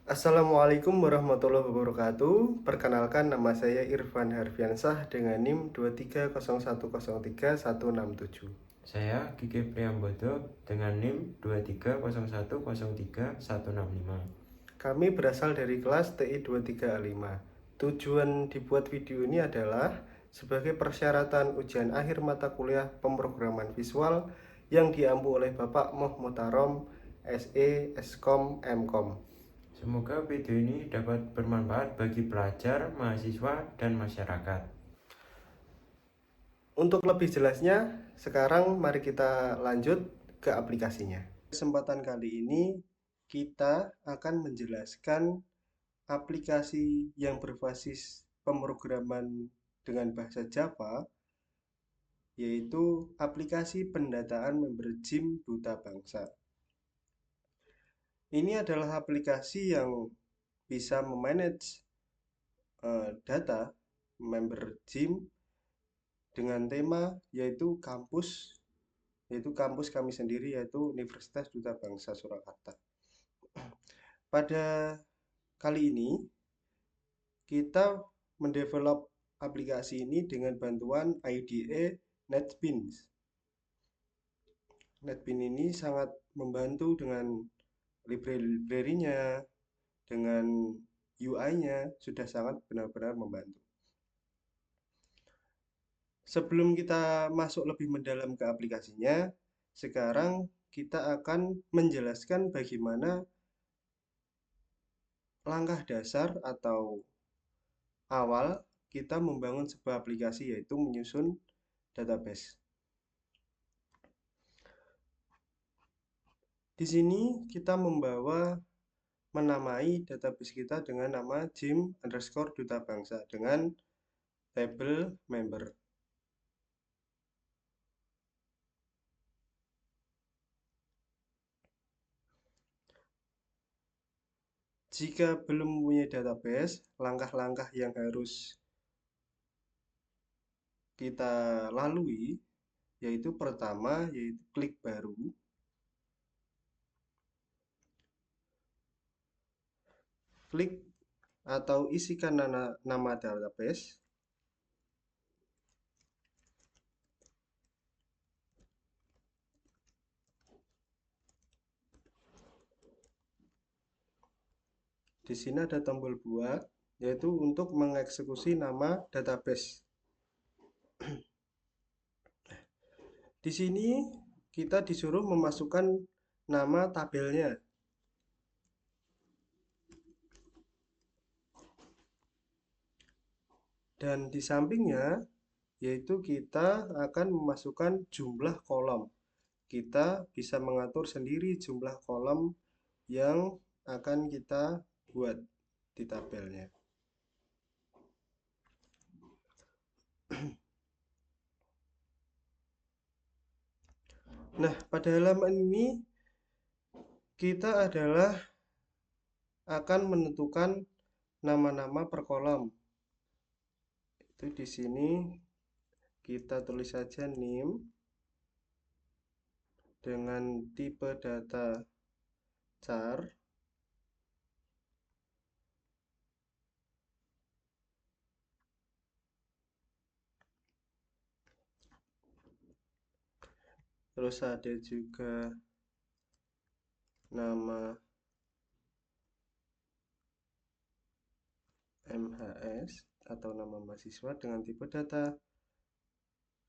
Assalamualaikum warahmatullahi wabarakatuh. Perkenalkan, nama saya Irfan Harfiansah dengan NIM 230103167. Saya Gigi Priambodo dengan NIM 230103165. Kami berasal dari kelas TI 23A5. Tujuan dibuat video ini adalah sebagai persyaratan ujian akhir mata kuliah pemrograman visual yang diampu oleh Bapak Moh Mutarom, SE, Eskom, Mkom. Semoga video ini dapat bermanfaat bagi pelajar, mahasiswa, dan masyarakat. Untuk lebih jelasnya, sekarang mari kita lanjut ke aplikasinya. Kesempatan kali ini kita akan menjelaskan aplikasi yang berbasis pemrograman dengan bahasa Java, yaitu aplikasi pendataan member Gym Duta Bangsa. Ini adalah aplikasi yang bisa memanage data member Gym dengan tema yaitu kampus kami sendiri, yaitu Universitas Duta Bangsa Surakarta. Pada kali ini kita mendevelop aplikasi ini dengan bantuan IDE NetBeans. NetBeans ini sangat membantu dengan library-nya, dengan UI-nya, sudah sangat benar-benar membantu. Sebelum kita masuk lebih mendalam ke aplikasinya, sekarang kita akan menjelaskan bagaimana langkah dasar atau awal kita membangun sebuah aplikasi, yaitu menyusun database. Di sini kita menamai database kita dengan nama gym_duta bangsa dengan label member. Jika belum mempunyai database, langkah-langkah yang harus kita lalui yaitu pertama, yaitu klik baru. Klik atau isikan nama database. Di sini ada tombol buat, yaitu untuk mengeksekusi nama database. Di sini kita disuruh memasukkan nama tabelnya. Dan di sampingnya, yaitu kita akan memasukkan jumlah kolom. Kita bisa mengatur sendiri jumlah kolom yang akan kita buat di tabelnya. Nah, pada halaman ini kita akan menentukan nama-nama per kolom. Itu di sini kita tulis saja NIM dengan tipe data char. Terus ada juga nama MHS atau nama mahasiswa dengan tipe data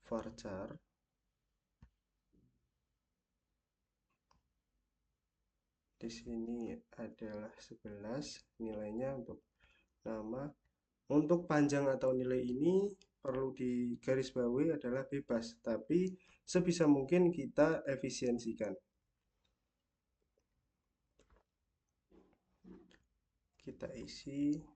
varchar. Di sini adalah 11 nilainya untuk nama. Untuk panjang atau nilai ini perlu digarisbawahi adalah bebas, tapi sebisa mungkin kita efisiensikan. Kita isi.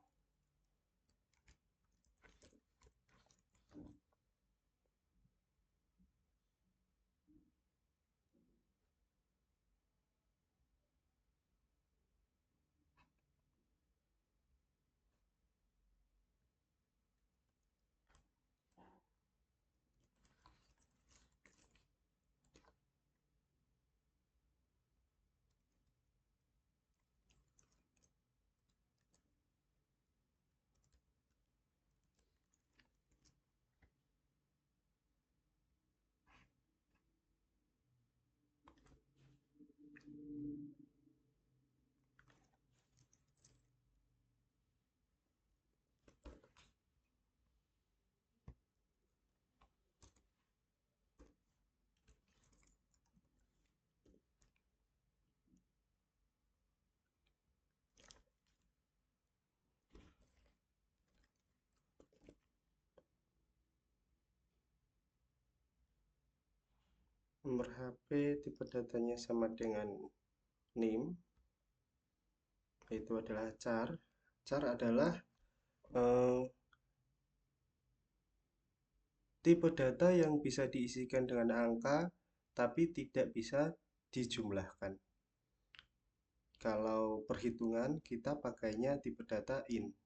Nomor HP, tipe datanya sama dengan NIM, itu adalah char. Char adalah tipe data yang bisa diisikan dengan angka tapi tidak bisa dijumlahkan. Kalau perhitungan kita pakainya tipe data int.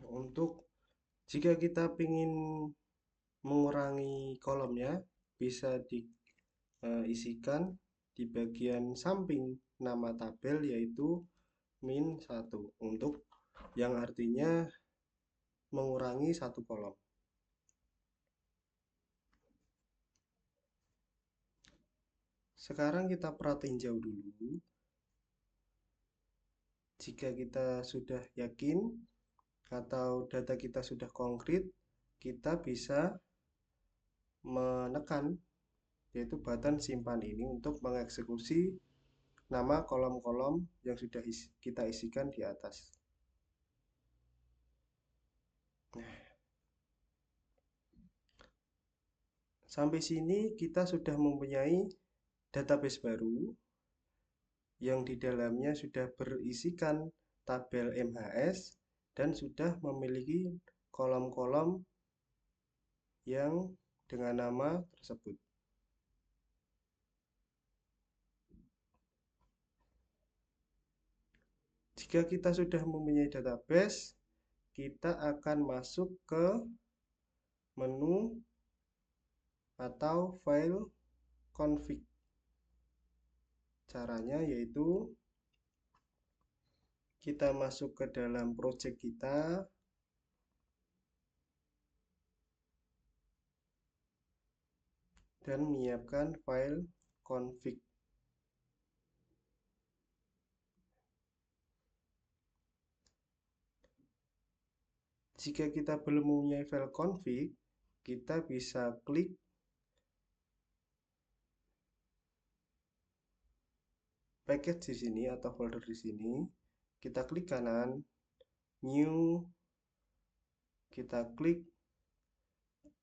Untuk jika kita ingin mengurangi kolomnya, bisa diisikan di bagian samping nama tabel, yaitu -1, untuk yang artinya mengurangi satu kolom. Sekarang kita perhatiin jauh dulu. Jika kita sudah yakin atau data kita sudah konkret, kita bisa menekan yaitu button simpan ini untuk mengeksekusi nama kolom-kolom yang sudah kita isikan di atas. Sampai sini kita sudah mempunyai database baru yang di dalamnya sudah berisikan tabel MHS dan sudah memiliki kolom-kolom yang dengan nama tersebut. Jika kita sudah mempunyai database, kita akan masuk ke menu atau file config. Caranya yaitu kita masuk ke dalam project kita, dan menyiapkan file config. Jika kita belum mempunyai file config, kita bisa klik package di sini atau folder di sini. Kita klik kanan, new, kita klik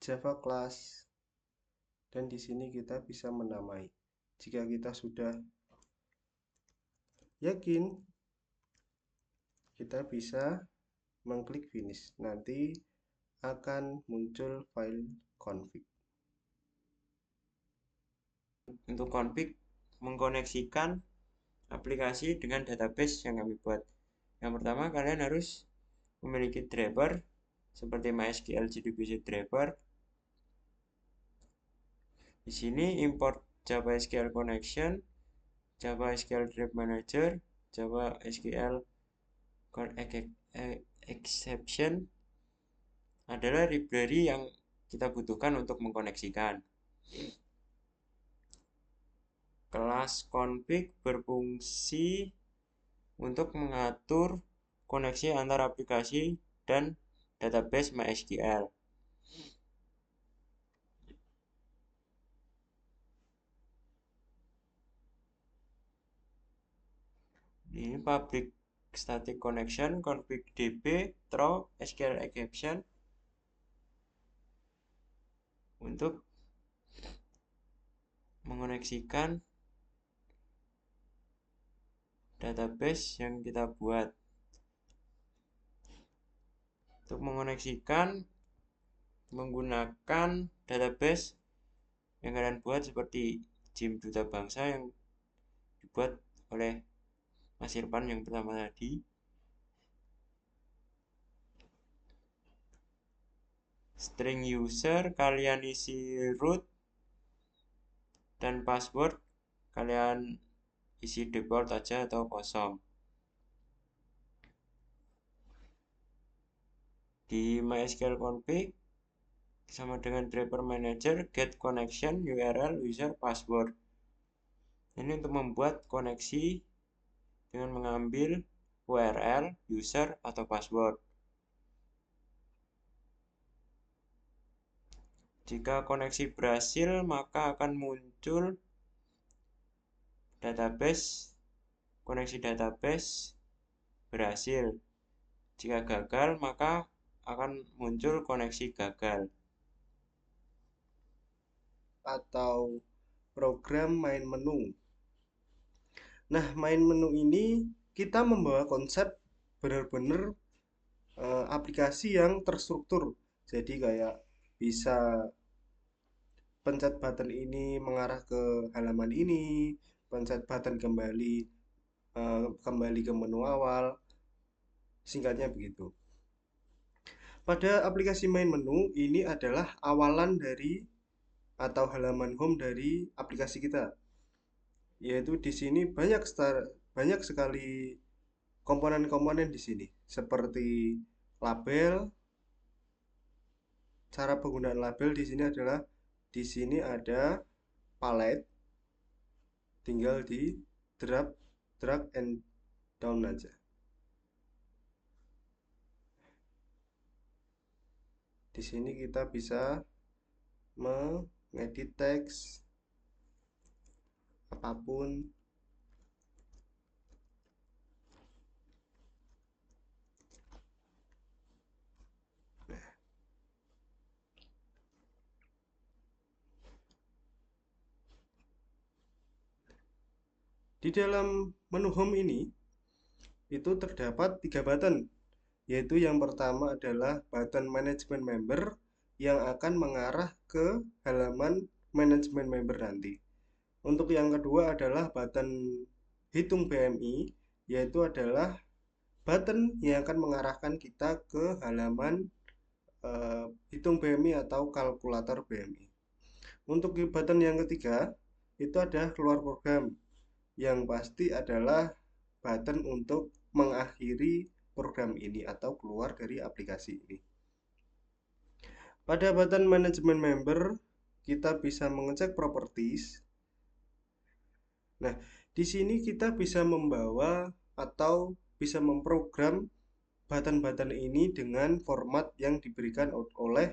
Java class, dan di sini kita bisa menamai. Jika kita sudah yakin, kita bisa mengklik finish. Nanti akan muncul file config. Untuk config, mengkoneksikan aplikasi dengan database yang kami buat. Yang pertama, kalian harus memiliki driver seperti MySQL JDBC driver. Di sini import Java SQL connection, Java SQL Drive Manager, Java SQL exception adalah library yang kita butuhkan untuk mengkoneksikan. Kelas config berfungsi untuk mengatur koneksi antar aplikasi dan database MySQL. Ini public static connection, config db, throw, SQL exception untuk mengoneksikan database yang kita buat. Untuk mengoneksikan menggunakan database yang kalian buat seperti Gym Duta Bangsa yang dibuat oleh Mas Irfan yang pertama tadi. String user kalian isi root dan password kalian isi default aja atau kosong. Di MySQL config sama dengan driver manager get connection URL user password. Ini untuk membuat koneksi dengan mengambil URL user atau password. Jika koneksi berhasil, maka akan muncul koneksi database berhasil. Jika gagal, maka akan muncul koneksi gagal. Atau program main menu. Nah, main menu ini kita membawa konsep benar-benar aplikasi yang terstruktur. Jadi kayak bisa pencet button ini mengarah ke halaman ini, pencet button kembali ke menu awal. Singkatnya begitu. Pada aplikasi main menu ini adalah awalan dari atau halaman home dari aplikasi kita. Yaitu di sini banyak sekali komponen-komponen di sini seperti label. Cara penggunaan label di sini adalah di sini ada palette, tinggal di drag and down aja. Di sini kita bisa mengedit teks apapun. Di dalam menu home ini itu terdapat 3 button, yaitu yang pertama adalah button management member yang akan mengarah ke halaman management member nanti. Untuk yang kedua adalah button hitung BMI, yaitu adalah button yang akan mengarahkan kita ke halaman hitung BMI atau kalkulator BMI. Untuk button yang ketiga itu ada keluar program, yang pasti adalah button untuk mengakhiri program ini atau keluar dari aplikasi ini. Pada button management member kita bisa mengecek properties. Nah, di sini kita bisa membawa atau bisa memprogram button-button ini dengan format yang diberikan oleh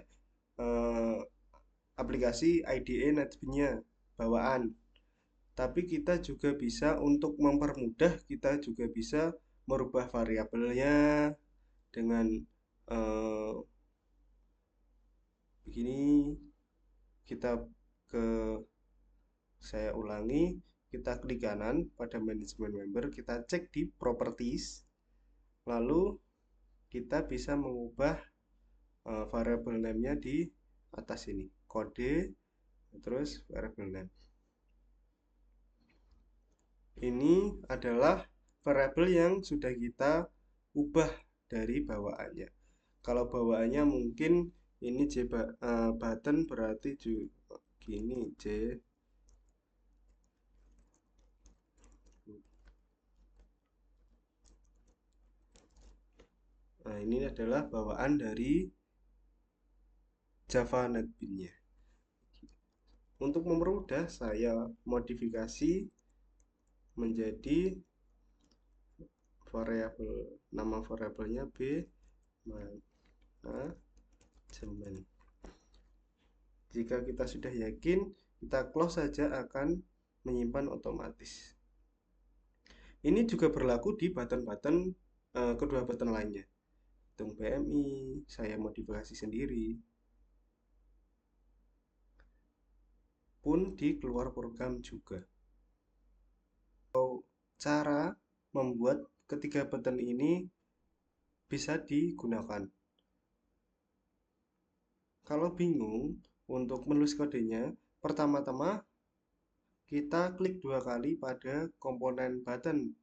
aplikasi IDE NetBeans-nya bawaan. Tapi kita juga bisa untuk mempermudah, kita juga bisa merubah variabelnya dengan begini. Saya ulangi, kita klik kanan pada management member, kita cek di properties, lalu kita bisa mengubah variable name-nya di atas ini, kode, terus variable name. Ini adalah variabel yang sudah kita ubah dari bawaannya. Kalau bawaannya mungkin ini button berarti gini J. Nah, ini adalah bawaan dari Java NetBeans-nya. Untuk mempermudah, saya modifikasi menjadi variabel, nama variabelnya b manajemen. Jika kita sudah yakin, kita close saja, akan menyimpan otomatis. Ini juga berlaku di button-button kedua button lainnya. Hitung BMI, saya modifikasi sendiri. Pun di keluar program juga. Cara membuat ketiga button ini bisa digunakan. Kalau bingung untuk menulis kodenya, pertama-tama kita klik 2 kali pada komponen button.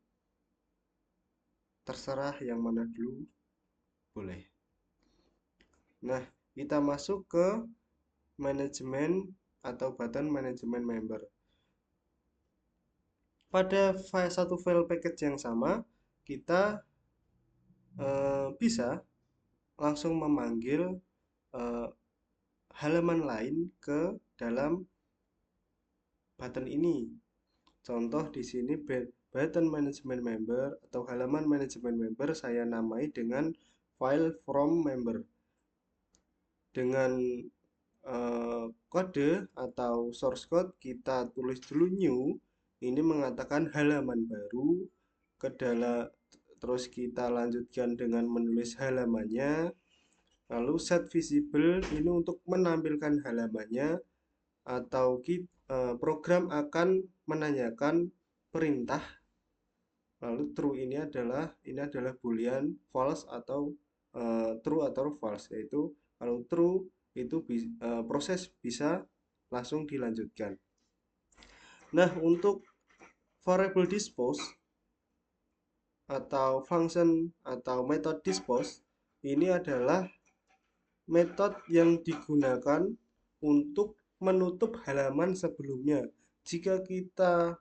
Terserah yang mana dulu, boleh. Nah, kita masuk ke manajemen atau button manajemen member. Pada satu file package yang sama, kita bisa langsung memanggil halaman lain ke dalam button ini. Contoh di sini button management member atau halaman manajemen member saya namai dengan file from member. Dengan kode atau source code kita tulis dulu new, ini mengatakan halaman baru ke dalam, terus kita lanjutkan dengan menulis halamannya. Lalu set visible ini untuk menampilkan halamannya, atau program akan menanyakan perintah. Lalu true ini adalah boolean false atau true atau false, yaitu kalau true itu proses bisa langsung dilanjutkan. Nah, untuk variable dispose atau function atau method dispose ini adalah metode yang digunakan untuk menutup halaman sebelumnya. Jika kita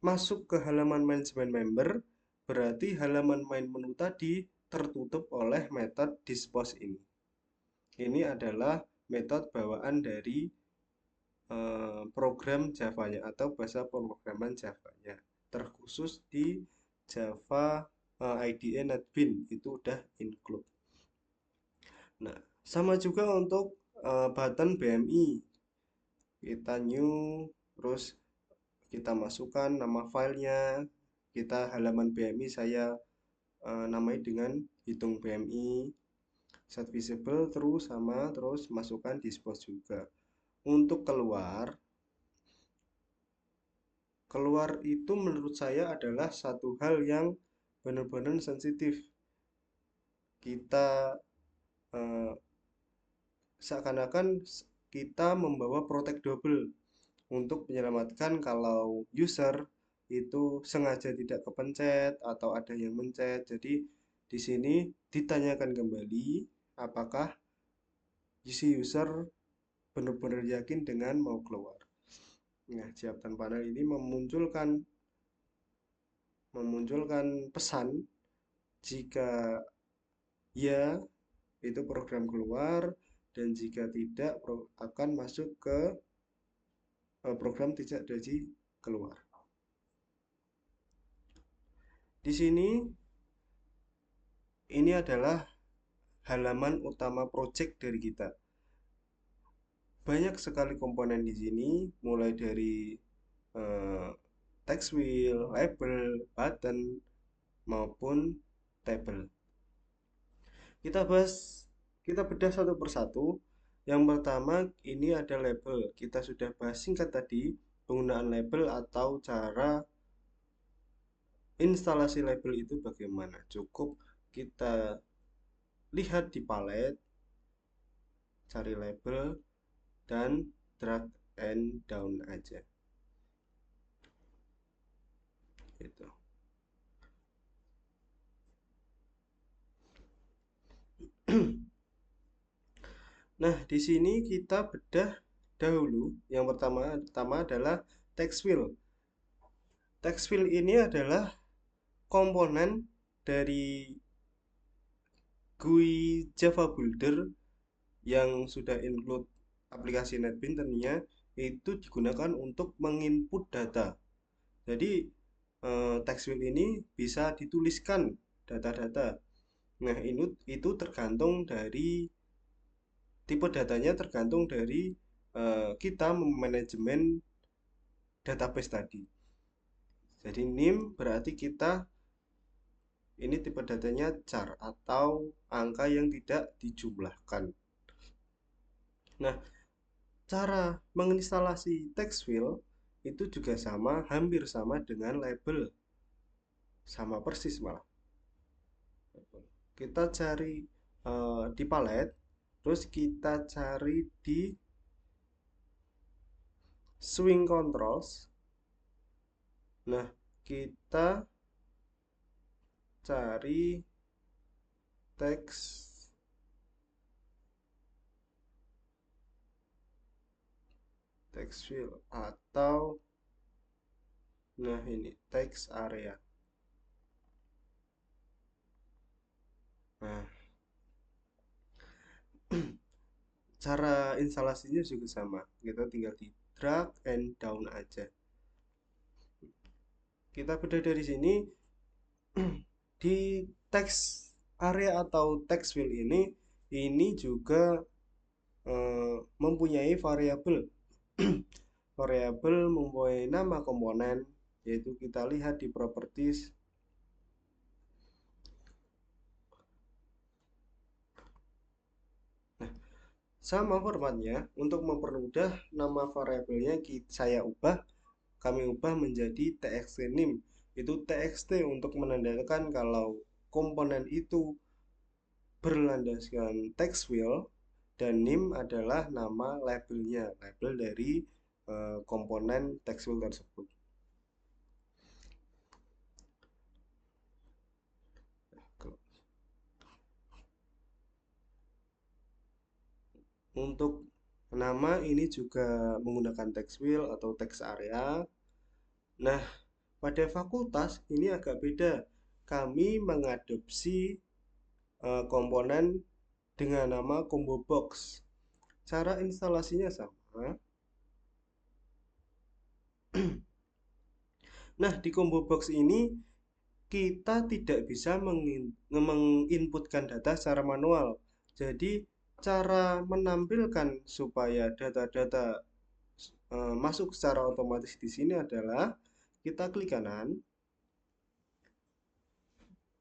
masuk ke halaman manajemen member, berarti halaman main menu tadi tertutup oleh metode dispose ini. Ini adalah metode bawaan dari program Java-nya atau bahasa pemrograman Java-nya. Terkhusus di Java IDE NetBeans itu udah include. Nah, sama juga untuk button BMI. Kita new, terus kita masukkan nama filenya. Kita halaman BMI saya namai dengan hitung BMI, set visible terus sama, terus masukkan dispose juga. Untuk keluar itu menurut saya adalah satu hal yang benar-benar sensitif. Kita seakan-akan kita membawa protect double untuk menyelamatkan kalau user itu sengaja tidak kepencet atau ada yang mencet. Jadi di sini ditanyakan kembali apakah si user benar-benar yakin dengan mau keluar. Nah, siapkan panel ini memunculkan pesan jika ya itu program keluar, dan jika tidak akan masuk ke program tidak jadi keluar. Di sini ini adalah halaman utama project dari kita. Banyak sekali komponen di sini, mulai dari text wheel, label, button, maupun table. Kita bedah satu persatu. Yang pertama ini ada label. Kita sudah bahas singkat tadi penggunaan label atau cara instalasi label itu bagaimana. Cukup kita lihat di palet, cari label, dan drag and down aja. Gitu. Nah, di sini kita bedah dahulu. Yang pertama adalah text wheel. Text wheel ini adalah komponen dari GUI Java Builder yang sudah include aplikasi NetBeans tentunya itu digunakan untuk menginput data. Jadi TextWheel ini bisa dituliskan data-data. Nah, itu tergantung dari tipe datanya, tergantung dari kita memanajemen database tadi. Jadi NIM berarti kita ini tipe datanya char atau angka yang tidak dijumlahkan. Nah, cara menginstalasi TextWheel itu juga sama, hampir sama dengan label. Sama persis malah. Kita cari di palet, terus kita cari di swing controls. Nah, kita cari TextWheel atau nah ini text area. Nah, cara instalasinya juga sama. Kita tinggal di drag and down aja. Kita beda dari sini di text area atau TextWheel ini juga mempunyai variabel. Variabel mempunyai nama komponen, yaitu kita lihat di properties. Nah, sama formatnya. Untuk mempermudah, nama variabelnya kami ubah menjadi txt_nim. Itu txt untuk menandakan kalau komponen itu berlandaskan TextWheel, dan nim adalah nama labelnya, label dari komponen TextWheel tersebut. Untuk nama ini juga menggunakan TextWheel atau text area. Nah, pada fakultas ini agak beda. Kami mengadopsi komponen dengan nama combo box. Cara instalasinya sama. Nah, di combo box ini kita tidak bisa menginputkan data secara manual. Jadi, cara menampilkan supaya data-data masuk secara otomatis di sini adalah kita klik kanan,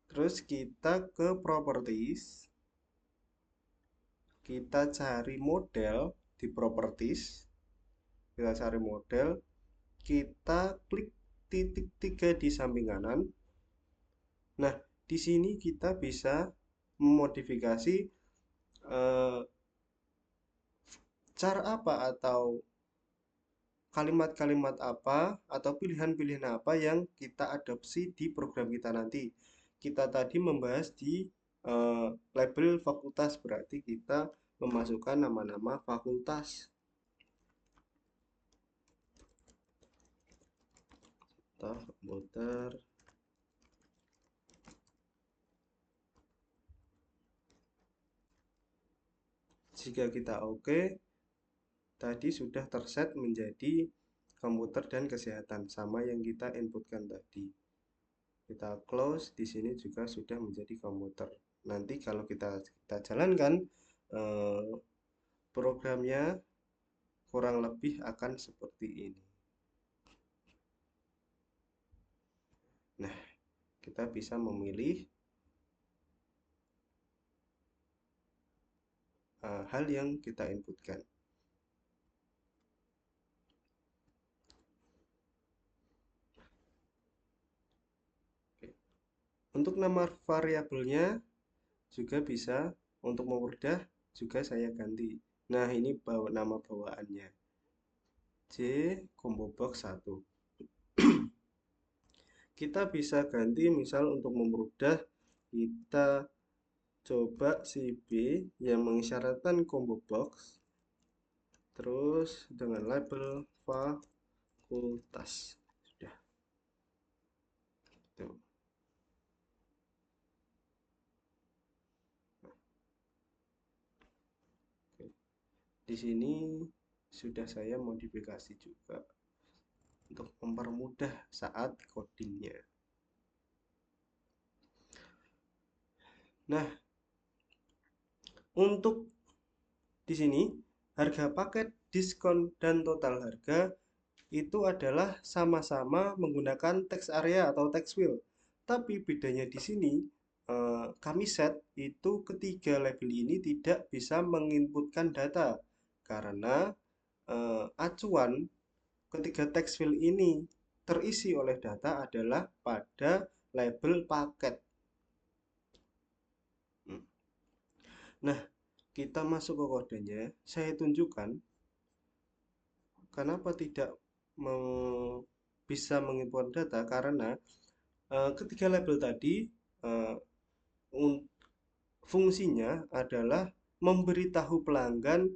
terus kita ke properties, kita cari model di properties, kita cari model, kita klik titik 3 di samping kanan. Nah, di sini kita bisa memodifikasi cara apa atau kalimat-kalimat apa atau pilihan-pilihan apa yang kita adopsi di program kita nanti. Kita tadi membahas di label fakultas, berarti kita memasukkan nama-nama fakultas. Komputer. Jika kita oke, tadi sudah terset menjadi komputer dan kesehatan sama yang kita inputkan tadi. Kita close, di sini juga sudah menjadi komputer. Nanti kalau kita jalankan programnya kurang lebih akan seperti ini. Nah, kita bisa memilih hal yang kita inputkan. Untuk nama variabelnya juga bisa, untuk mempermudah juga saya ganti. Nah, ini nama bawaannya J combo box 1. Kita bisa ganti, misal untuk mempermudah kita coba si B yang mengisyaratkan combo box terus dengan label fakultas. Sudah. Tuh. Di sini sudah saya modifikasi juga untuk mempermudah saat codingnya. Nah, untuk di sini harga paket, diskon, dan total harga itu adalah sama-sama menggunakan text area atau text field. Tapi bedanya di sini kami set itu ketiga label ini tidak bisa menginputkan data karena acuan ketiga text field ini terisi oleh data adalah pada label paket. Nah, kita masuk ke kodenya. Saya tunjukkan kenapa tidak bisa mengimport data karena ketiga label tadi eh, fungsinya adalah memberitahu pelanggan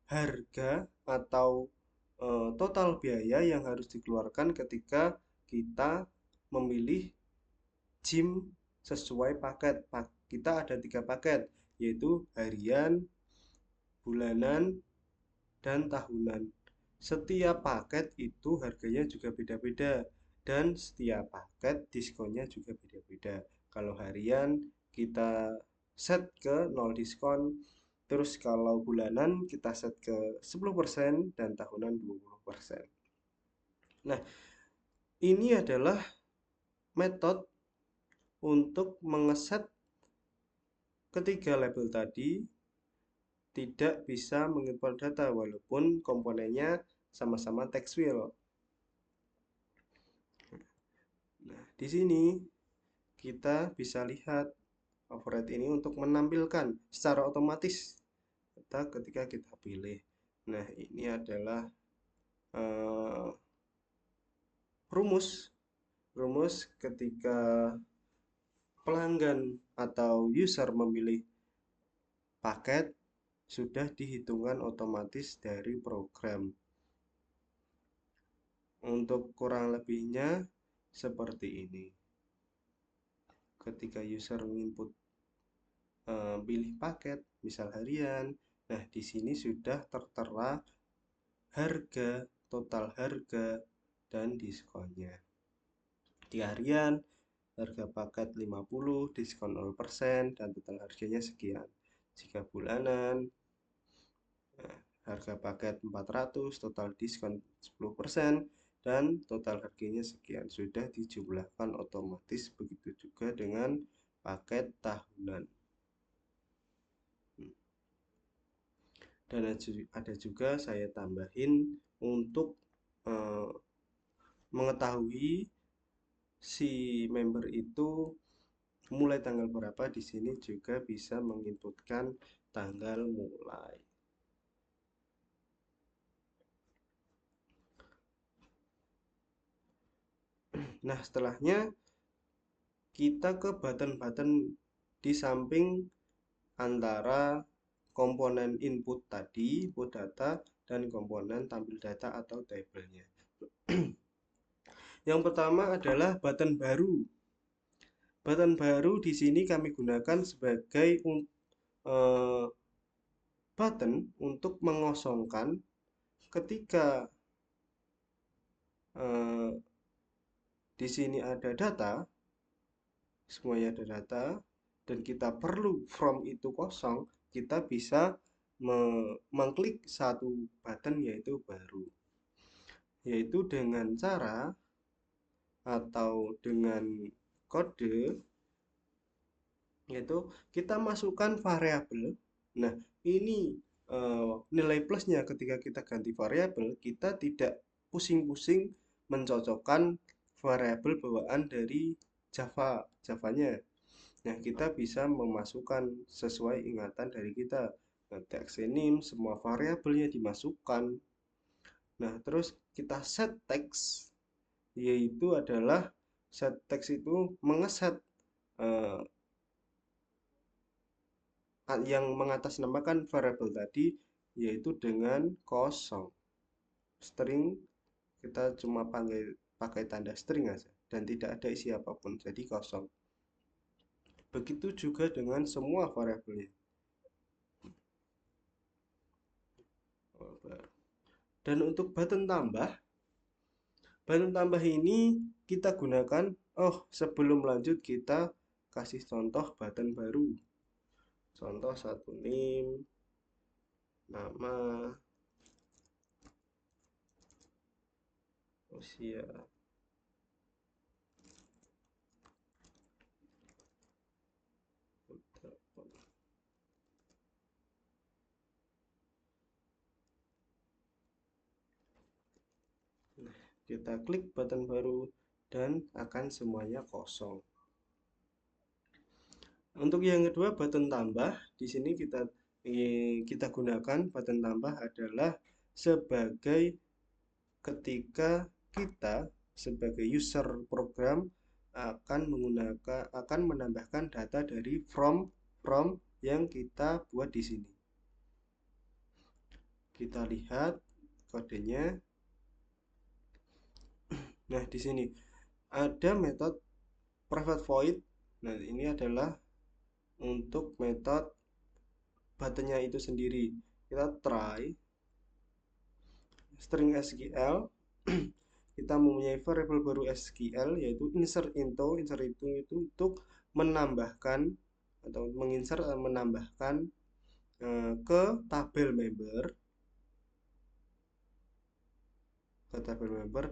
harga atau total biaya yang harus dikeluarkan ketika kita memilih gym sesuai paket. Kita ada 3 paket, yaitu harian, bulanan, dan tahunan. Setiap paket itu harganya juga beda-beda dan setiap paket diskonnya juga beda-beda. Kalau harian kita set ke 0 diskon, terus kalau bulanan kita set ke 10% dan tahunan 20%. Nah, ini adalah metode untuk mengeset ketiga label tadi tidak bisa mengimport data walaupun komponennya sama-sama text field. Nah, di sini kita bisa lihat override ini untuk menampilkan secara otomatis data ketika kita pilih. Nah, ini adalah uh, rumus ketika pelanggan atau user memilih paket sudah dihitungan otomatis dari program. Untuk kurang lebihnya seperti ini. Ketika user input pilih paket, misal harian, nah di sini sudah tertera harga, total harga, dan diskonnya. Di harian, harga paket 50, diskon 0%, dan total harganya sekian. Jika bulanan, harga paket 400, total diskon 10%, dan total harganya sekian. Sudah dijumlahkan otomatis, begitu juga dengan paket tahunan. Dan ada juga saya tambahin untuk mengetahui si member itu mulai tanggal berapa. Di sini juga bisa menginputkan tanggal mulai. Nah, setelahnya kita ke button-button di samping antara komponen input tadi, input data, dan komponen tampil data atau tabelnya. Yang pertama adalah button baru. Button baru di sini kami gunakan sebagai button untuk mengosongkan ketika di sini ada data, semuanya ada data, dan kita perlu from itu kosong, kita bisa mengklik satu button yaitu baru, yaitu dengan cara atau dengan kode, yaitu kita masukkan variabel. Nah, ini nilai plusnya ketika kita ganti variabel, kita tidak pusing-pusing mencocokkan variabel bawaan dari Javanya. Nah, kita bisa memasukkan sesuai ingatan dari kita. Nah, text name, semua variabelnya dimasukkan. Nah, terus kita set text, yaitu adalah set text itu mengeset yang mengatasnamakan variabel tadi, yaitu dengan kosong. String kita cuma pakai tanda string aja dan tidak ada isi apapun, jadi kosong. Begitu juga dengan semua variabelnya. Dan untuk button tambah ini kita gunakan, sebelum lanjut kita kasih contoh button baru. Contoh satu name, nama, usia. Kita klik button baru dan akan semuanya kosong. Untuk yang kedua, button tambah. Di sini kita gunakan button tambah adalah sebagai ketika kita sebagai user program akan menambahkan data dari from yang kita buat di sini. Kita lihat kodenya. Nah, di sini ada metode private void. Nah, ini adalah untuk metode buttonnya itu sendiri. Kita try string SQL. Kita mempunyai variabel baru SQL yaitu insert into. Insert itu untuk menambahkan atau menginsert menambahkan ke tabel member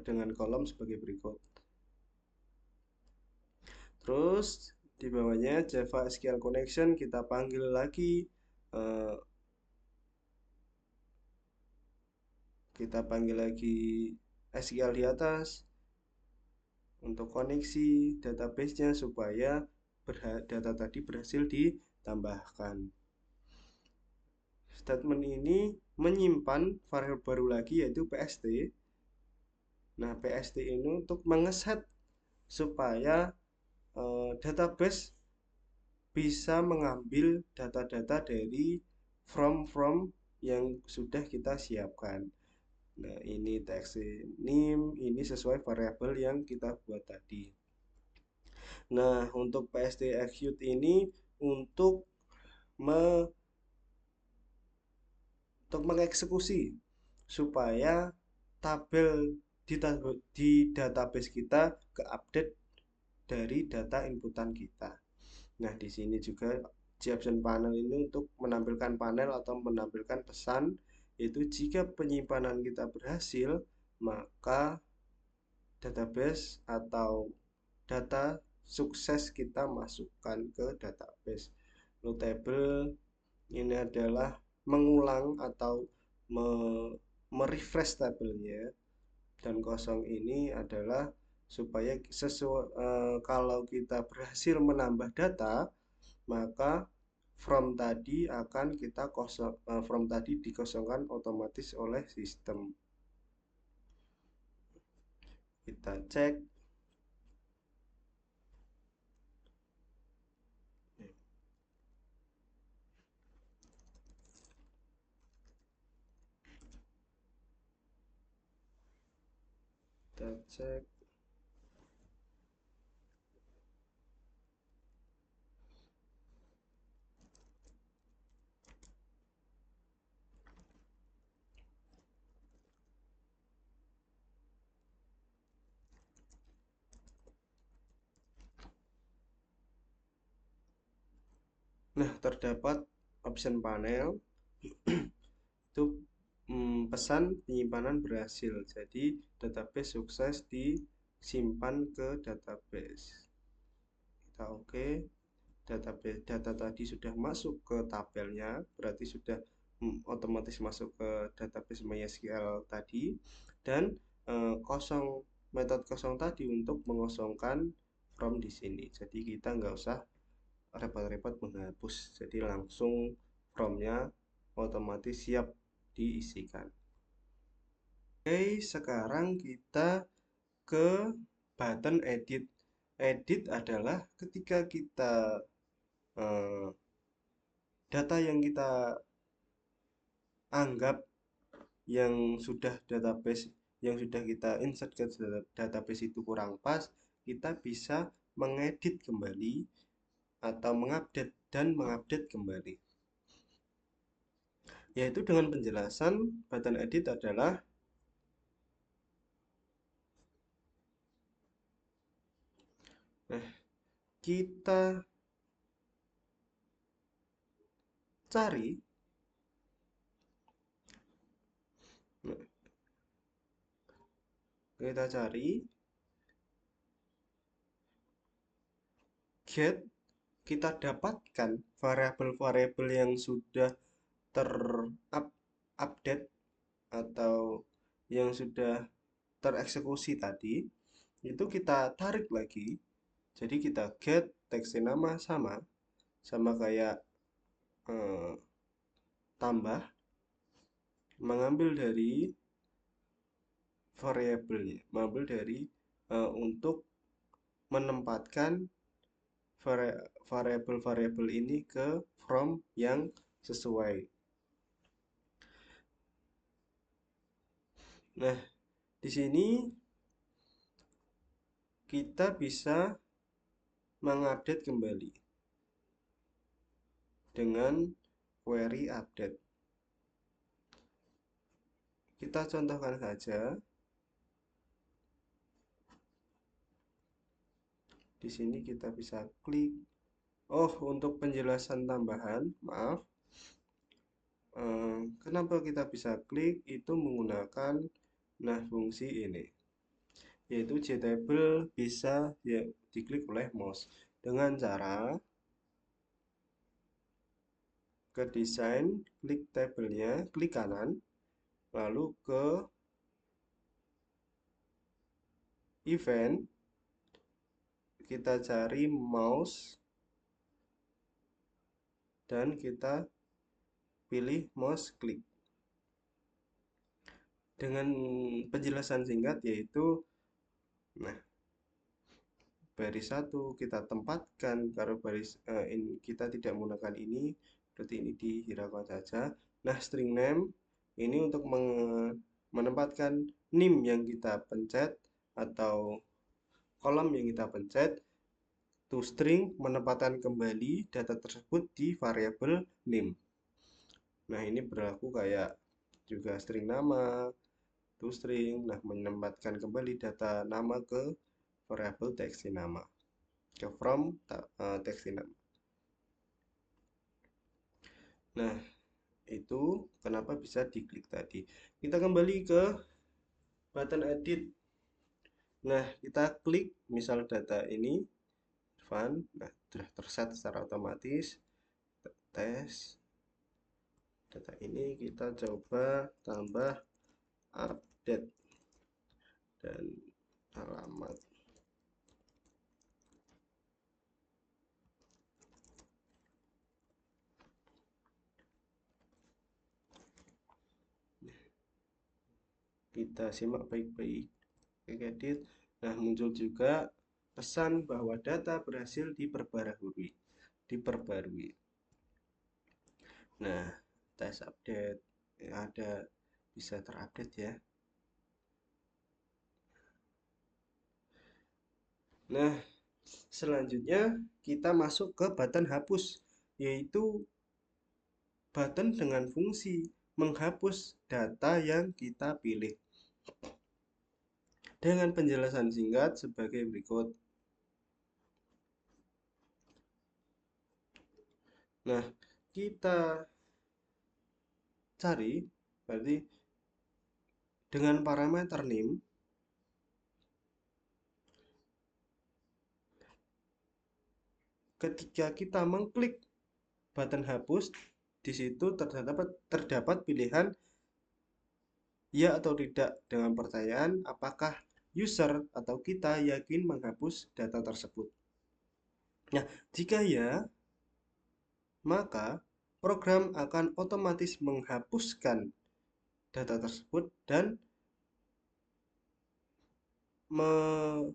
dengan kolom sebagai berikut. Terus di bawahnya Java SQL connection, kita panggil lagi SQL di atas untuk koneksi database-nya supaya data tadi berhasil ditambahkan. Statement ini menyimpan variabel baru lagi yaitu PST. Nah, PST ini untuk mengeset supaya database bisa mengambil data-data dari from yang sudah kita siapkan. Nah, ini text name, ini sesuai variabel yang kita buat tadi. Nah, untuk PST execute ini untuk mengeksekusi supaya tabel di database kita ke-update dari data inputan kita. Nah, di sini juga JSON panel ini untuk menampilkan panel atau menampilkan pesan, yaitu jika penyimpanan kita berhasil, maka database atau data sukses kita masukkan ke database. Notable ini adalah mengulang atau merefresh tabelnya, dan kosong ini adalah supaya kalau kita berhasil menambah data, maka from tadi dikosongkan otomatis oleh sistem. Kita cek. Kita cek. Nah, terdapat option panel itu pesan penyimpanan berhasil. Jadi database sukses disimpan ke database. Kita oke. Data tadi sudah masuk ke tabelnya, berarti sudah otomatis masuk ke database MySQL tadi, dan metode kosong tadi untuk mengosongkan from di sini. Jadi kita nggak usah repot-repot menghapus, jadi langsung from-nya otomatis siap diisikan. Oke, sekarang kita ke button edit. Edit adalah ketika kita data yang kita anggap yang sudah kita insert ke database itu kurang pas, kita bisa mengedit kembali atau mengupdate kembali. Yaitu dengan penjelasan button edit adalah kita cari, nah, get, kita dapatkan variabel-variabel yang sudah terupdate atau yang sudah tereksekusi tadi, itu kita tarik lagi. Jadi kita get text nama sama kayak tambah, mengambil dari variabelnya, mengambil dari untuk menempatkan variabel-variabel ini ke from yang sesuai. Nah, di sini kita bisa mengupdate kembali dengan query update. Kita contohkan saja. Di sini kita bisa klik. Oh, untuk penjelasan tambahan, maaf. Kenapa kita bisa klik itu menggunakan fungsi ini, yaitu JTable bisa ya, diklik oleh mouse dengan cara ke desain, klik tabelnya, klik kanan, lalu ke event, kita cari mouse dan kita pilih mouse klik. Dengan penjelasan singkat yaitu baris 1 kita tempatkan, kalau baris kita tidak menggunakan ini, berarti ini dihiraukan saja. Nah, string name ini untuk menempatkan nim yang kita pencet atau kolom yang kita pencet. ToString menempatkan kembali data tersebut di variabel name. Nah, ini berlaku kayak juga string nama, ToString, menempatkan kembali data nama ke variabel text nama, ke from text nama. Nah, itu kenapa bisa diklik tadi. Kita kembali ke button edit. Nah, kita klik misal data ini fun. Nah, sudah terset secara otomatis. Tes data ini kita coba tambah update dan alamat. Kita simak baik-baik. Edit. Nah, muncul juga pesan bahwa data berhasil diperbarui. Nah, tes update ada bisa terupdate ya. Nah, selanjutnya kita masuk ke button hapus, yaitu button dengan fungsi menghapus data yang kita pilih. Dengan penjelasan singkat sebagai berikut. Nah, kita cari berarti dengan parameter name ketika kita mengklik button hapus, di situ terdapat pilihan ya atau tidak dengan pertanyaan apakah user atau kita yakin menghapus data tersebut. Nah, jika ya, maka program akan otomatis menghapuskan data tersebut dan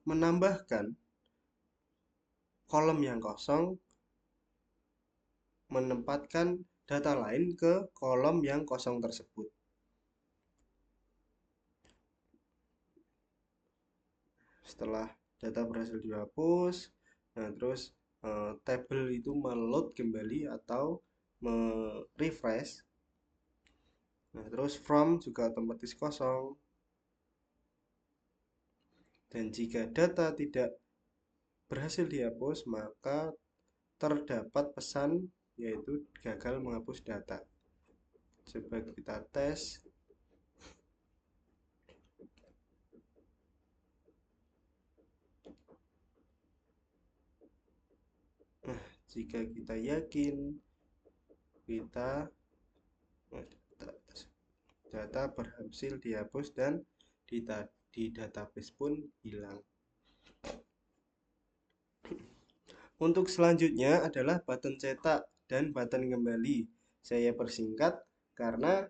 menambahkan kolom yang kosong, menempatkan data lain ke kolom yang kosong tersebut. Setelah data berhasil dihapus, nah terus tabel itu meload kembali atau refresh. Nah, terus from juga otomatis kosong. Dan jika data tidak berhasil dihapus, maka terdapat pesan yaitu gagal menghapus data. Coba kita tes. Nah, jika kita yakin data berhasil dihapus dan di database pun hilang. Untuk selanjutnya adalah button cetak dan button kembali. Saya persingkat karena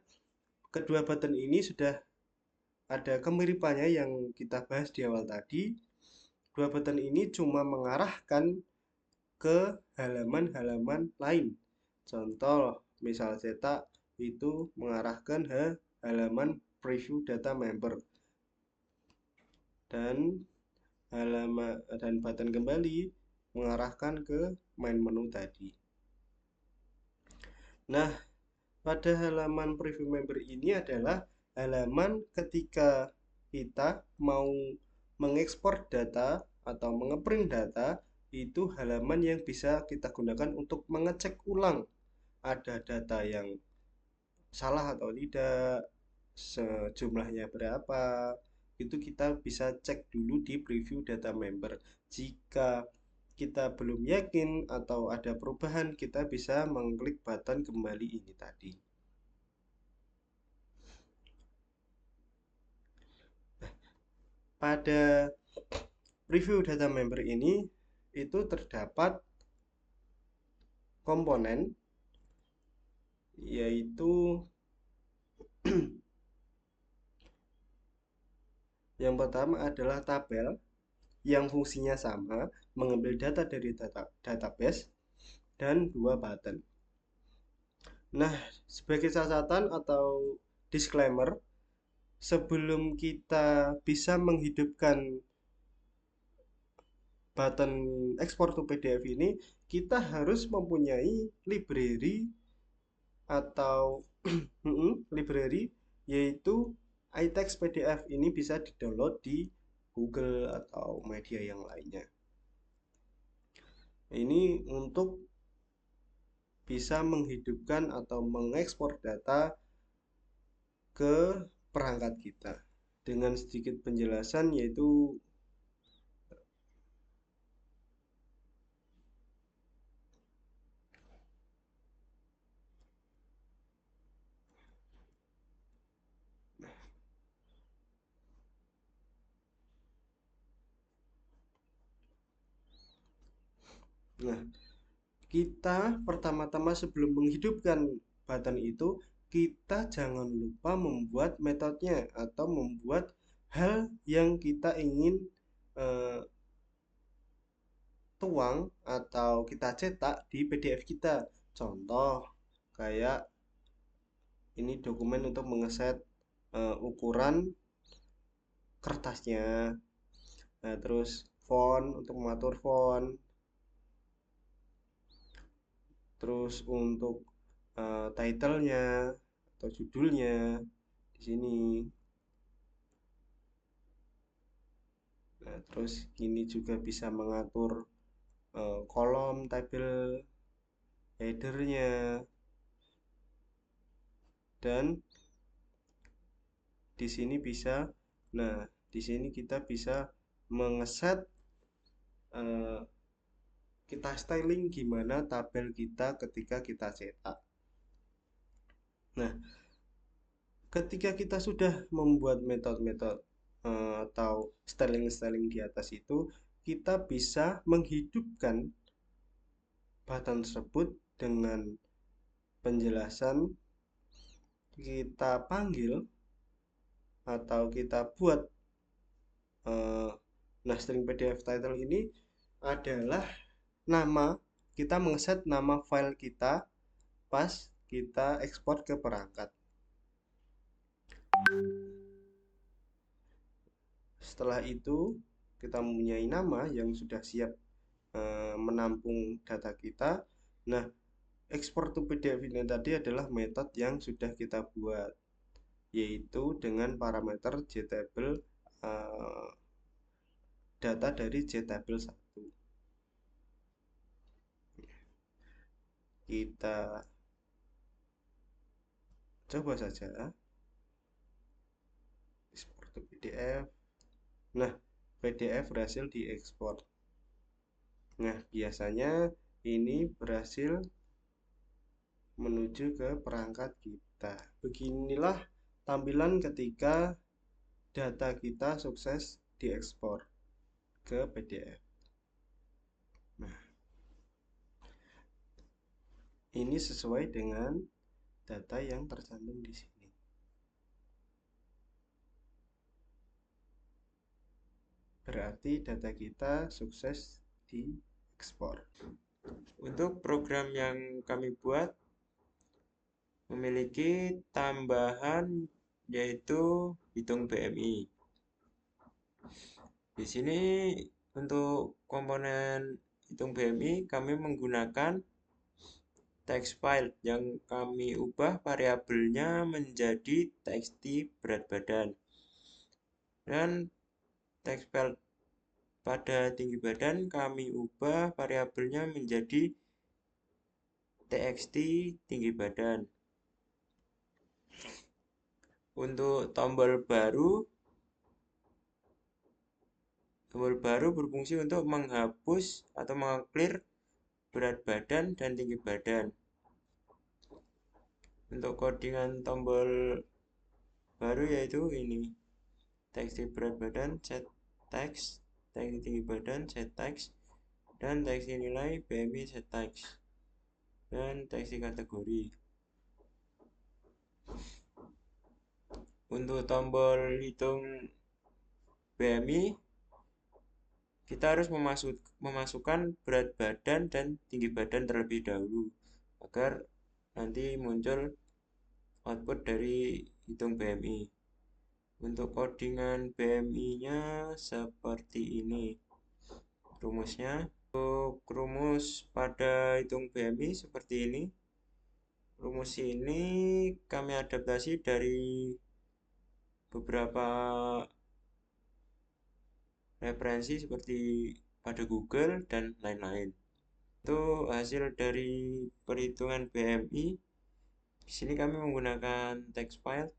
kedua button ini sudah ada kemiripannya yang kita bahas di awal tadi. Dua button ini cuma mengarahkan ke halaman-halaman lain. Contoh, misal cetak itu mengarahkan ke halaman preview data member. Dan button kembali mengarahkan ke main menu tadi. Nah, pada halaman preview member ini adalah halaman ketika kita mau mengekspor data atau mengeprint data, itu halaman yang bisa kita gunakan untuk mengecek ulang ada data yang salah atau tidak, sejumlahnya berapa. Itu kita bisa cek dulu di preview data member. Jika kita belum yakin atau ada perubahan, kita bisa mengklik button kembali ini tadi. Pada preview data member ini itu terdapat komponen yaitu yang pertama adalah tabel yang fungsinya sama, mengambil data dari database, dan dua button. Nah, sebagai catatan atau disclaimer, sebelum kita bisa menghidupkan button export to PDF ini, kita harus mempunyai library atau library yaitu iText PDF. Ini bisa di-download di Google atau media yang lainnya. Ini untuk bisa menghidupkan atau mengekspor data ke perangkat kita. Dengan sedikit penjelasan yaitu nah, kita pertama-tama sebelum menghidupkan button itu, kita jangan lupa membuat metodenya atau membuat hal yang kita ingin tuang atau kita cetak di PDF kita. Contoh, kayak ini dokumen untuk mengeset ukuran kertasnya. Nah, terus font untuk mengatur font. Terus untuk title-nya atau judulnya di sini. Nah, terus ini juga bisa mengatur kolom, tabel, header-nya. Dan di sini bisa, nah, di sini kita bisa mengeset kita styling gimana tabel kita ketika kita cetak. Nah, ketika kita sudah membuat metode-metode atau styling-styling di atas itu, kita bisa menghidupkan button tersebut dengan penjelasan kita panggil atau kita buat nah, string PDF title ini adalah nama, kita mengeset nama file kita pas kita ekspor ke perangkat. Setelah itu kita mempunyai nama yang sudah siap menampung data kita. Nah, export to PDF ini tadi adalah metode yang sudah kita buat, yaitu dengan parameter JTable data dari JTable 1. Kita coba saja ekspor ke PDF. Nah, PDF berhasil diekspor. Nah, biasanya ini berhasil menuju ke perangkat kita. Beginilah tampilan ketika data kita sukses diekspor ke PDF. Nah, ini sesuai dengan data yang tercantum di sini. Berarti data kita sukses diekspor. Untuk program yang kami buat memiliki tambahan yaitu hitung BMI. Di sini untuk komponen hitung BMI kami menggunakan text file yang kami ubah variabelnya menjadi txt berat badan. Dan text file pada tinggi badan kami ubah variabelnya menjadi txt tinggi badan. Untuk tombol baru berfungsi untuk menghapus atau mengclear berat badan dan tinggi badan. Untuk codingan tombol baru yaitu ini, txt berat badan set text, txt tinggi badan set text, dan txt nilai BMI set text, dan txt kategori. Untuk tombol hitung BMI kita harus memasukkan berat badan dan tinggi badan terlebih dahulu agar nanti muncul output dari hitung BMI. Untuk codingan BMI-nya seperti ini rumusnya. Untuk rumus pada hitung BMI seperti ini. Rumus ini kami adaptasi dari beberapa referensi seperti pada Google dan lain-lain. Itu hasil dari perhitungan BMI. Di sini kami menggunakan text file.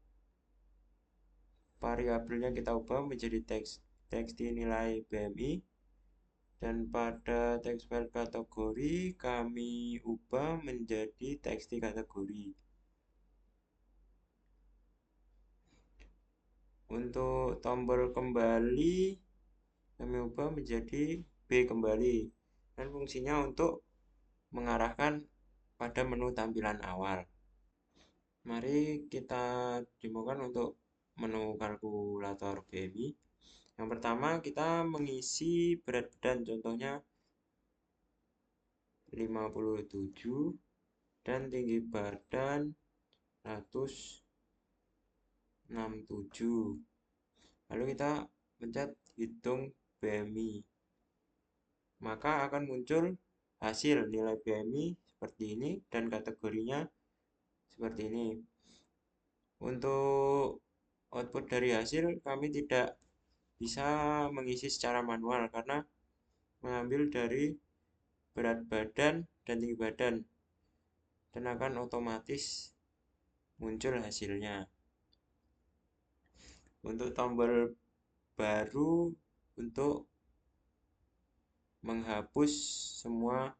Variabelnya kita ubah menjadi txt nilai BMI. Dan pada text file kategori kami ubah menjadi txt kategori. Untuk tombol kembali kami ubah menjadi B kembali. Dan fungsinya untuk mengarahkan pada menu tampilan awal. Mari kita demokan untuk menu kalkulator BMI. Yang pertama kita mengisi berat badan, contohnya 57 dan tinggi badan 167. Lalu kita pencet hitung BMI. Maka akan muncul hasil nilai BMI seperti ini dan kategorinya seperti ini. Untuk output dari hasil kami tidak bisa mengisi secara manual karena mengambil dari berat badan dan tinggi badan dan akan otomatis muncul hasilnya. Untuk tombol baru untuk menghapus semua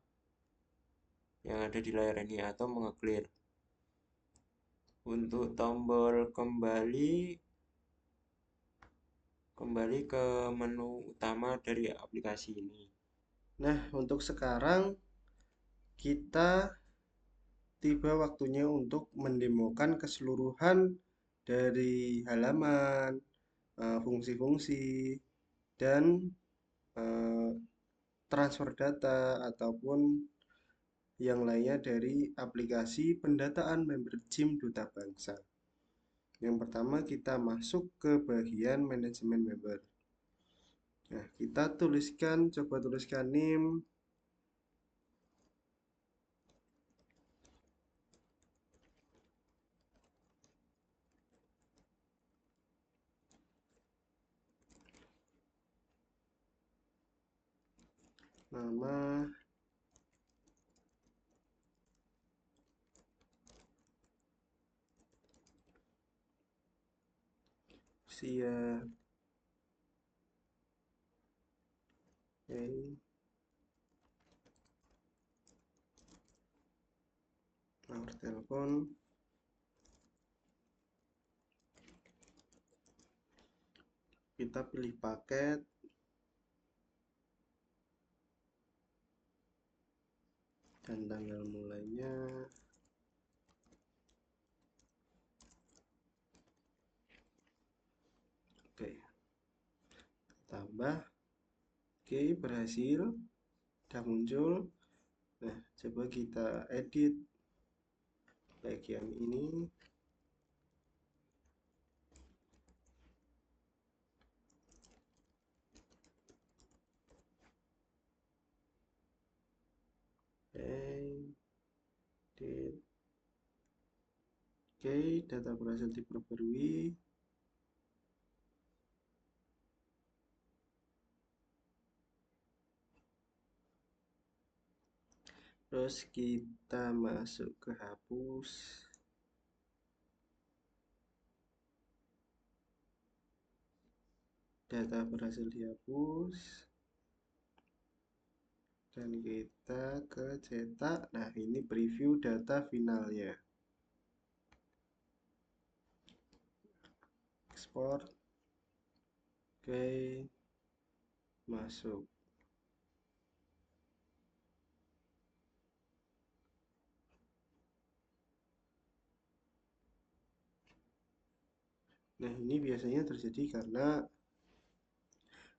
yang ada di layar ini atau mengeclear. Untuk tombol kembali ke menu utama dari aplikasi ini. Nah, untuk sekarang kita tiba waktunya untuk mendemokan keseluruhan dari halaman, fungsi-fungsi, dan transfer data ataupun yang lainnya dari aplikasi pendataan member Gym Duta Bangsa. Yang pertama kita masuk ke bagian manajemen member. Nah, kita coba tuliskan NIM, nama, Siap. Oke. Nomor telepon. Kita pilih paket. Dan tanggal mulainya. Oke. Tambah. Oke, berhasil. Sudah muncul. Nah, coba kita edit bagian ini. Edit. Oke, data berhasil diperbarui. Terus kita masuk ke hapus. Data berhasil dihapus. Dan kita ke cetak. Nah, ini preview data finalnya. Ekspor. Oke. Masuk. Nah, ini biasanya terjadi karena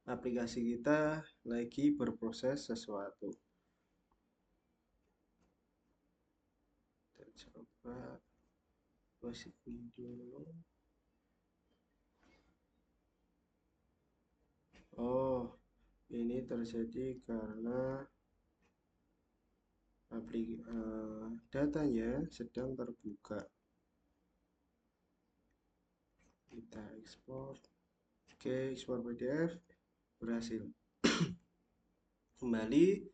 aplikasi kita lagi berproses sesuatu. Kita coba close ini dulu. Oh, ini terjadi karena datanya sedang terbuka. Kita ekspor. Oke, ekspor PDF berhasil. Kembali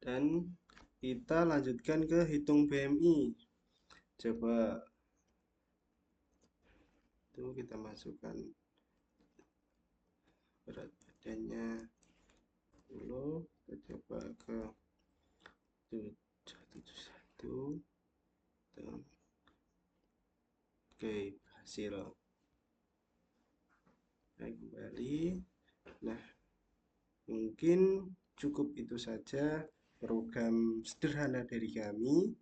dan kita lanjutkan ke hitung BMI. Coba itu kita masukkan berat badannya dulu. Kita coba ke 771. Oke, berhasil. Nah, kembali. Nah, mungkin cukup itu saja program sederhana dari kami.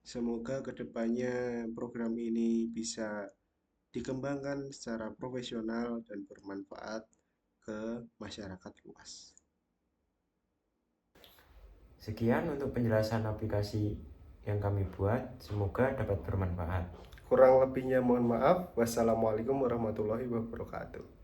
Semoga kedepannya program ini bisa dikembangkan secara profesional dan bermanfaat ke masyarakat luas. Sekian untuk penjelasan aplikasi yang kami buat, semoga dapat bermanfaat. Kurang lebihnya mohon maaf. Wassalamualaikum warahmatullahi wabarakatuh.